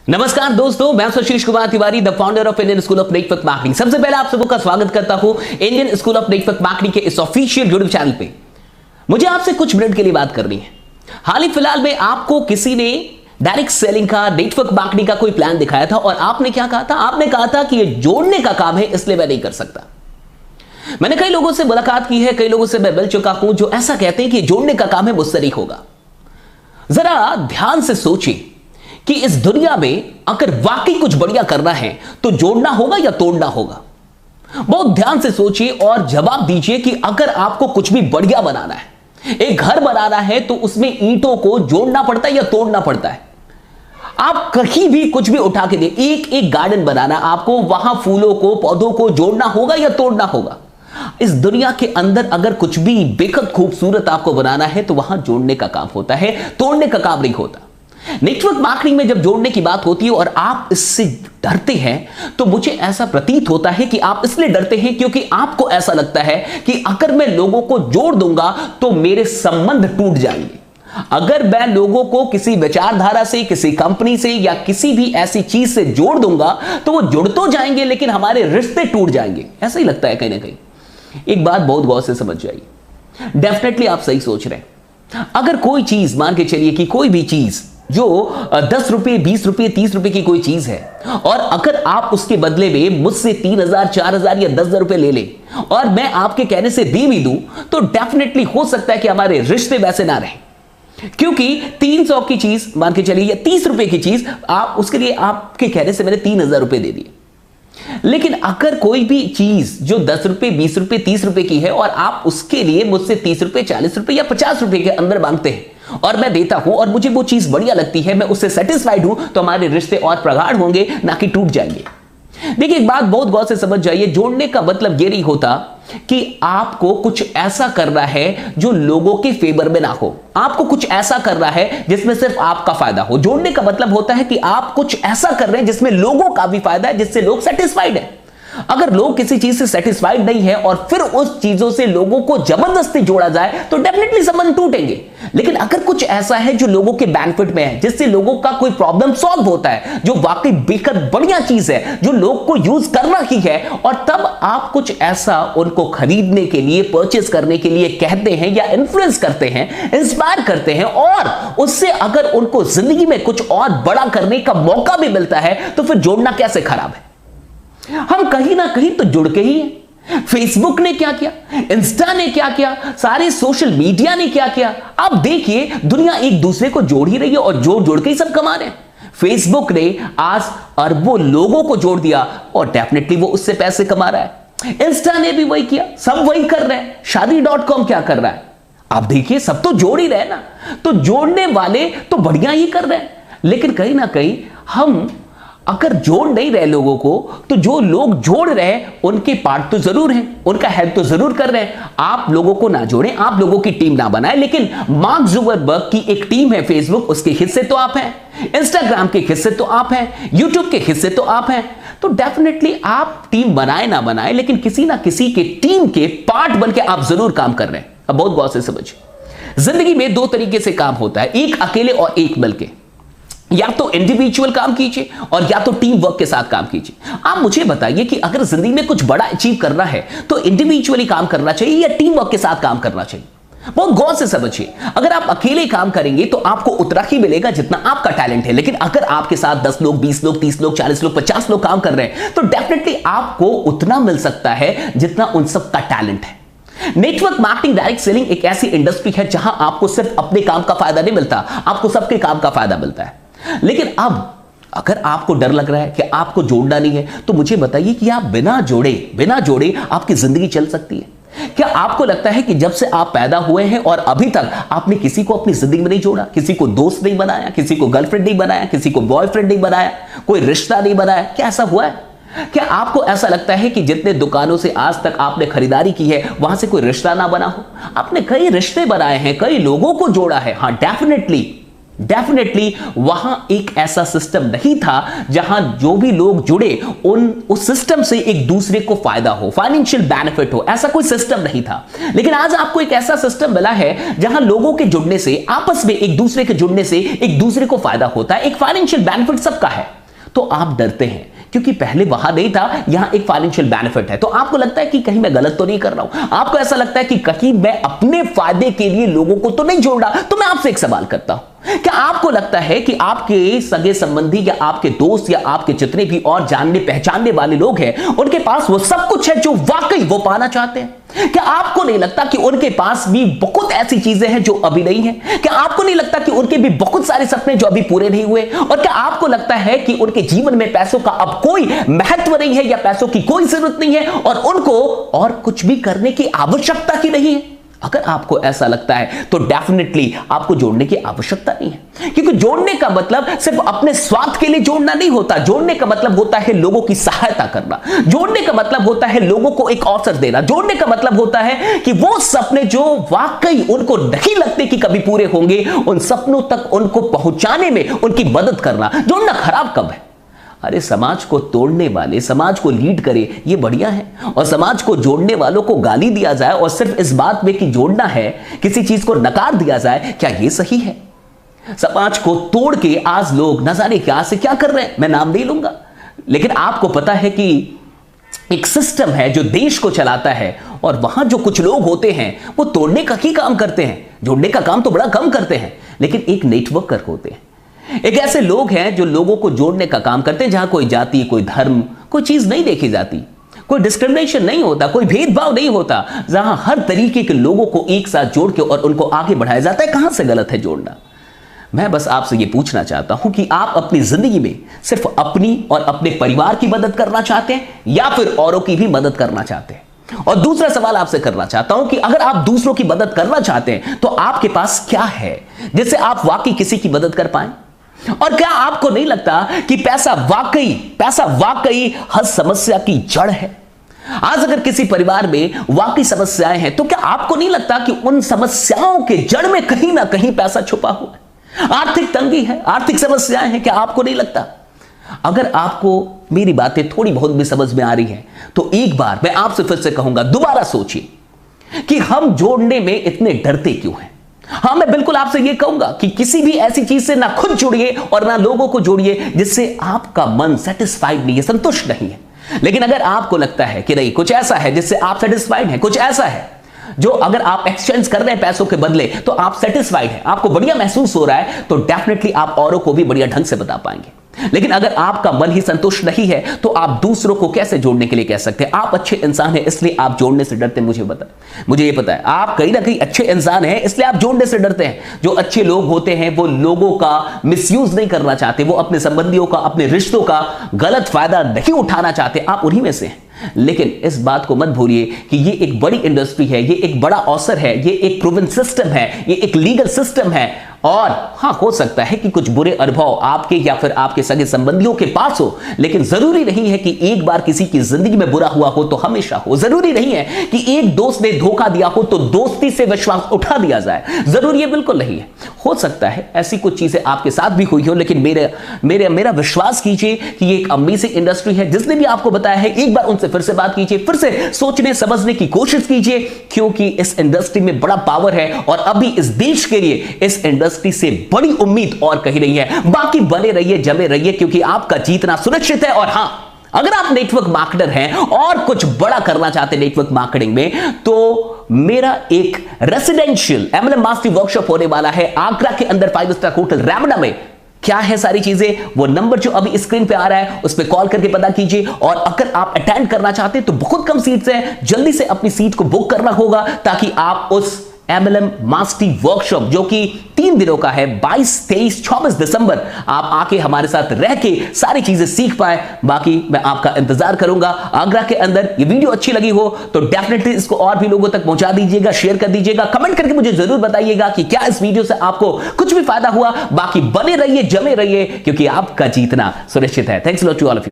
नमस्कार दोस्तों, मैं Sushil Kumar Tiwari, the founder of Indian School of Network Marketing. सबसे पहले आप सबका स्वागत करता हूं Indian School of Network Marketing के इस ऑफिशियल यूट्यूब चैनल पे। मुझे आपसे कुछ मिनट के लिए बात करनी है। हाल ही फिलहाल में आपको किसी ने डायरेक्ट सेलिंग का, नेटवर्क मार्केटिंग का कोई प्लान दिखाया था और आपने क्या कहा था? आपने कहा था कि ये जोड़ने का काम है, इसलिए मैं नहीं कर सकता। मैंने कई लोगों से मुलाकात की है, कई लोगों से मैं मिल चुका हूं जो ऐसा कहते हैं कि जोड़ने का काम है, मुझसे नहीं होगा। जरा ध्यान से सोचिए कि इस दुनिया में अगर वाकई कुछ बढ़िया करना है तो जोड़ना होगा या तोड़ना होगा। बहुत ध्यान से सोचिए और जवाब दीजिए कि अगर आपको कुछ भी बढ़िया बनाना है, एक घर बनाना है, तो उसमें ईंटों को जोड़ना पड़ता है या तोड़ना पड़ता है? आप कहीं भी कुछ भी उठा के दे, एक एक गार्डन बनाना, आपको वहां फूलों को, पौधों को जोड़ना होगा या तोड़ना होगा? इस दुनिया के अंदर अगर कुछ भी बेहद खूबसूरत आपको बनाना है तो वहां जोड़ने का काम होता है, तोड़ने का काम नहीं होता। नेटवर्क मार्केटिंग में जब जोड़ने की बात होती है और आप इससे डरते हैं, तो मुझे ऐसा प्रतीत होता है कि आप इसलिए डरते हैं क्योंकि आपको ऐसा लगता है कि अगर मैं लोगों को जोड़ दूंगा तो मेरे संबंध टूट जाएंगे। अगर मैं लोगों को किसी विचारधारा से, किसी कंपनी से या किसी भी ऐसी चीज से जोड़ दूंगा तो वो जुड़ तो जाएंगे लेकिन हमारे रिश्ते टूट जाएंगे। ऐसा ही लगता है कहीं ना कहीं। एक बात बहुत गौर से समझ जाइए, डेफिनेटली आप सही सोच रहे हैं। अगर कोई चीज, मान के चलिए कि कोई भी चीज जो 10 रुपए, 20 रुपए, 30 रुपए की कोई चीज है, और अगर आप उसके बदले में मुझसे 3,000, 4,000 या 10,000 रुपए ले ले और मैं आपके कहने से दे भी दूं, तो डेफिनेटली हो सकता है कि हमारे रिश्ते वैसे ना रहे। क्योंकि 300 की चीज, मान के चलिए, या 30 रुपए की चीज, आप उसके लिए आपके कहने से मैंने 3,000 रुपए दे दिए। लेकिन अगर कोई भी चीज जो 10 रुपए, 20 रुपए, 30 रुपए की है और आप उसके लिए मुझसे 30 रुपए, 40 रुपए या 50 रुपए के अंदर मांगते हैं और मैं देता हूं और मुझे वो चीज बढ़िया लगती है, मैं उससे सेटिस्फाइड हूं, तो हमारे रिश्ते और प्रगाढ़ होंगे, ना कि टूट जाएंगे। देखिए, एक बात बहुत गौर से समझ जाइए, जोड़ने का मतलब ये नहीं होता कि आपको कुछ ऐसा करना है जो लोगों के फेवर में ना हो। आपको कुछ ऐसा करना है जिसमें सिर्फ आपका फायदा हो। जोड़ने का मतलब होता है कि आप कुछ ऐसा कर रहे हैं जिसमें लोगों का भी फायदा है, जिससे लोग सेटिस्फाइड है। अगर लोग किसी चीज से सेटिस्फाइड नहीं है और फिर उस चीजों से लोगों को जबरदस्ती जोड़ा जाए तो डेफिनेटली संबंध टूटेंगे। लेकिन अगर कुछ ऐसा है जो लोगों के बेनिफिट में है, जिससे लोगों का कोई प्रॉब्लम सॉल्व होता है, जो वाकई बेहद बढ़िया चीज है, जो लोग को यूज करना ही है, और तब आप कुछ ऐसा उनको खरीदने के लिए, परचेस करने के लिए कहते हैं या इन्फ्लुएंस करते हैं, इंस्पायर करते हैं, और उससे अगर उनको जिंदगी में कुछ और बड़ा करने का मौका भी मिलता है, तो फिर जोड़ना कैसे खराब है? हम कहीं ना कहीं तो जुड़ के ही हैं। फेसबुक ने क्या किया, इंस्टा ने क्या किया, सारे सोशल मीडिया ने क्या किया। अब देखिए, दुनिया एक दूसरे को जोड़ ही रही है और जोड़ जोड़ के ही सब कमा रहे हैं। फेसबुक ने आज अरबों लोगों को जोड़ दिया और डेफिनेटली वो उससे पैसे कमा रहा है। इंस्टा ने भी वही किया, सब वही कर रहे हैं। शादी.com क्या कर रहा है? आप देखिए, सब तो जोड़ ही रहे ना। तो जोड़ने वाले तो बढ़िया ही कर रहे हैं, लेकिन कहीं ना कहीं हम अगर जोड़ नहीं रहे लोगों को, तो जो लोग जोड़ रहे हैं उनके पार्ट तो जरूर हैं, उनका हेल्प तो जरूर कर रहे हैं। आप लोगों को ना जोड़ें, आप लोगों की टीम ना बनाएं, लेकिन मार्क जुकरबर्ग की एक टीम है फेसबुक, उसके हिस्से तो आप हैं। इंस्टाग्राम के हिस्से तो आप हैं, यूट्यूब के हिस्से तो आप हैं। तो डेफिनेटली आप टीम बनाए ना बनाए, लेकिन किसी ना किसी के टीम के पार्ट बन के आप जरूर काम कर रहे हैं। अब बहुत गौर से समझिए, जिंदगी में दो तरीके से काम होता है, एक अकेले और एक मिलके। या तो इंडिविजुअल काम कीजिए और या तो टीम वर्क के साथ काम कीजिए। आप मुझे बताइए कि अगर जिंदगी में कुछ बड़ा अचीव करना है तो इंडिविजुअली काम करना चाहिए या टीम वर्क के साथ काम करना चाहिए? बहुत गौर से समझिए। अगर आप अकेले काम करेंगे तो आपको उतना ही मिलेगा जितना आपका टैलेंट है, लेकिन अगर आपके साथ 10 लोग, 20 लोग, 30 लोग, 40 लोग, 50 लोग काम कर रहे हैं तो डेफिनेटली आपको उतना मिल सकता है जितना उन सबका टैलेंट है। नेटवर्क मार्केटिंग, डायरेक्ट सेलिंग एक ऐसी इंडस्ट्री है जहां आपको सिर्फ अपने काम का फायदा नहीं मिलता, आपको सबके काम का फायदा मिलता है। लेकिन अब अगर आपको डर लग रहा है कि आपको जोड़ना नहीं है, तो मुझे बताइए कि आप बिना जोड़े आपकी जिंदगी चल सकती है? क्या आपको लगता है कि जब से आप पैदा हुए हैं और अभी तक आपने किसी को अपनी जिंदगी में नहीं जोड़ा, किसी को दोस्त नहीं बनाया, किसी को गर्लफ्रेंड नहीं बनाया, किसी को बॉयफ्रेंड नहीं बनाया, कोई रिश्ता नहीं बनाया? क्या ऐसा हुआ है? क्या आपको ऐसा लगता है कि जितने दुकानों से आज तक आपने खरीदारी की है वहां से कोई रिश्ता ना बना हो? आपने कई रिश्ते बनाए हैं, कई लोगों को जोड़ा है। हाँ, डेफिनेटली वहां एक ऐसा सिस्टम नहीं था जहां जो भी लोग जुड़े उस सिस्टम से एक दूसरे को फायदा हो, फाइनेंशियल बेनिफिट हो। ऐसा कोई सिस्टम नहीं था। लेकिन आज आपको एक ऐसा सिस्टम मिला है जहां लोगों के जुड़ने से, आपस में एक दूसरे के जुड़ने से एक दूसरे को फायदा होता है, एक फाइनेंशियल बेनिफिट सबका है। तो आप डरते हैं क्योंकि पहले वहां नहीं था, यहां एक फाइनेंशियल बेनिफिट है। तो आपको लगता है कि कहीं मैं गलत तो नहीं कर रहा हूं, आपको ऐसा लगता है कि कहीं मैं अपने फायदे के लिए लोगों को तो नहीं जोड़ रहा। तो मैं आपसे एक सवाल करता हूं, क्या आपको लगता है कि आपके सगे संबंधी या आपके दोस्त या आपके जितने भी और जानने पहचानने वाले लोग हैं, उनके पास वो सब कुछ है जो वाकई वो पाना चाहते हैं? क्या आपको नहीं लगता कि उनके पास भी बहुत ऐसी चीजें हैं जो अभी नहीं है? क्या आपको नहीं लगता कि उनके भी बहुत सारे सपने जो अभी पूरे नहीं हुए? और क्या आपको लगता है कि उनके जीवन में पैसों का अब कोई महत्व नहीं है या पैसों की कोई जरूरत नहीं है और उनको और कुछ भी करने की आवश्यकता ही नहीं है? अगर आपको ऐसा लगता है तो डेफिनेटली आपको जोड़ने की आवश्यकता नहीं है, क्योंकि जोड़ने का मतलब सिर्फ अपने स्वार्थ के लिए जोड़ना नहीं होता। जोड़ने का मतलब होता है लोगों की सहायता करना, जोड़ने का मतलब होता है लोगों को एक अवसर देना, जोड़ने का मतलब होता है कि वो सपने जो वाकई उनको नहीं लगते कि कभी पूरे होंगे, उन सपनों तक उनको पहुंचाने में उनकी मदद करना। जोड़ना खराब कब है? अरे समाज को तोड़ने वाले समाज को लीड करे ये बढ़िया है, और समाज को जोड़ने वालों को गाली दिया जाए और सिर्फ इस बात में कि जोड़ना है, किसी चीज को नकार दिया जाए, क्या ये सही है? समाज को तोड़ के आज लोग न जाने क्या से क्या कर रहे हैं, मैं नाम नहीं लूंगा, लेकिन आपको पता है कि एक सिस्टम है जो देश को चलाता है, और वहां जो कुछ लोग होते हैं वो तोड़ने का ही काम करते हैं, जोड़ने का काम तो बड़ा कम करते हैं, लेकिन एक नेटवर्कर होते हैं। एक ऐसे लोग हैं जो लोगों को जोड़ने का काम करते हैं, जहां कोई जाति, कोई धर्म, कोई चीज नहीं देखी जाती, कोई डिस्क्रिमिनेशन नहीं होता, कोई भेदभाव नहीं होता, जहां हर तरीके के लोगों को एक साथ जोड़ के और उनको आगे बढ़ाया जाता है। कहां से गलत है जोड़ना? मैं बस आपसे यह पूछना चाहता हूं कि आप अपनी जिंदगी में सिर्फ अपनी और अपने परिवार की मदद करना चाहते हैं या फिर औरों की भी मदद करना चाहते हैं? और दूसरा सवाल आपसे करना चाहता हूं कि अगर आप दूसरों की मदद करना चाहते हैं तो आपके पास क्या है जिससे आप वाकई किसी की मदद कर पाए? और क्या आपको नहीं लगता कि पैसा वाकई हर समस्या की जड़ है? आज अगर किसी परिवार में वाकई समस्याएं हैं तो क्या आपको नहीं लगता कि उन समस्याओं के जड़ में कहीं ना कहीं पैसा छुपा हुआ है? आर्थिक तंगी है, आर्थिक समस्याएं हैं, क्या आपको नहीं लगता? अगर आपको मेरी बातें थोड़ी बहुत भी समझ में आ रही हैं तो एक बार मैं आपसे फिर से कहूंगा, दोबारा सोचिए कि हम जोड़ने में इतने डरते क्यों हैं। हां, मैं बिल्कुल आपसे यह कहूंगा कि किसी भी ऐसी चीज से ना खुद जुड़िए और ना लोगों को जोड़िए जिससे आपका मन सेटिस्फाइड नहीं है, संतुष्ट नहीं है। लेकिन अगर आपको लगता है कि नहीं, कुछ ऐसा है जिससे आप सेटिस्फाइड हैं, कुछ ऐसा है जो अगर आप एक्सचेंज कर रहे हैं पैसों के बदले तो आप सेटिस्फाइड हैं, आपको बढ़िया महसूस हो रहा है, तो डेफिनेटली आप औरों को भी बढ़िया ढंग से बता पाएंगे। लेकिन अगर आपका मन ही संतुष्ट नहीं है तो आप दूसरों को कैसे जोड़ने के लिए कह सकते हैं? आप अच्छे इंसान हैं इसलिए आप जोड़ने से डरते हैं, मुझे ये पता है। आप कहीं ना कहीं अच्छे इंसान हैं इसलिए आप जोड़ने से डरते हैं। जो अच्छे लोग होते हैं वो लोगों का मिसयूज नहीं करना चाहते, वो अपने संबंधियों का, अपने रिश्तों का गलत फायदा नहीं उठाना चाहते, आप उन्हीं में से हैं। लेकिन इस बात को मत भूलिए कि ये एक बड़ी इंडस्ट्री है, ये एक बड़ा अवसर है, ये एक प्रूवन सिस्टम है, ये एक लीगल सिस्टम है। और हां, हो सकता है कि कुछ बुरे अनुभव आपके या फिर आपके सगे संबंधियों के पास हो, लेकिन जरूरी नहीं है कि एक बार किसी की जिंदगी में बुरा हुआ हो तो हमेशा हो। जरूरी नहीं है कि एक दोस्त ने धोखा दिया हो तो दोस्ती से विश्वास उठा दिया जाए, जरूरी है बिल्कुल नहीं है। हो सकता है ऐसी कुछ चीजें आपके साथ भी हुई हो, लेकिन मेरा विश्वास कीजिए कि ये एक अमेजिंग इंडस्ट्री है। जिसने भी आपको बताया है एक बार उनसे फिर से बात कीजिए, फिर से सोचने समझने की कोशिश कीजिए, क्योंकि इस इंडस्ट्री में बड़ा पावर है और अभी इस देश के लिए इस इंडस्ट्री से बड़ी उम्मीद और कहीं नहीं है। बाकी बने रहिए, जमे रहिए, क्योंकि आपका जीतना सुनिश्चित है। और हां, अगर आप नेटवर्क मार्केटर हैं और कुछ बड़ा करना चाहते हैं नेटवर्क मार्केटिंग में, तो मेरा एक रेसिडेंशियल MLM मास्टरी वर्कशॉप होने वाला है आगरा के अंदर 5 स्टार होटल रैमना में। क्या है सारी चीजें, वो नंबर जो अभी स्क्रीन पे आ रहा है उस पर कॉल करके पता कीजिए। और अगर आप अटेंड करना चाहते हैं तो बहुत कम सीट्स हैं, जल्दी से अपनी सीट को बुक करना होगा ताकि आप उस MLM मास्टरी वर्कशॉप जो कि 3 दिनों का है, 22, 23, 24 दिसंबर, आप आके हमारे साथ रह के सारी चीजें सीख पाए। बाकी मैं आपका इंतजार करूंगा आगरा के अंदर। ये वीडियो अच्छी लगी हो तो डेफिनेटली इसको और भी लोगों तक पहुंचा दीजिएगा, शेयर कर दीजिएगा, कमेंट करके मुझे जरूर बताइएगा कि क्या इस वीडियो से आपको कुछ भी फायदा हुआ। बाकी बने रहिए, जमे रहिए, क्योंकि आपका जीतना सुनिश्चित है। Thanks lot to all of you.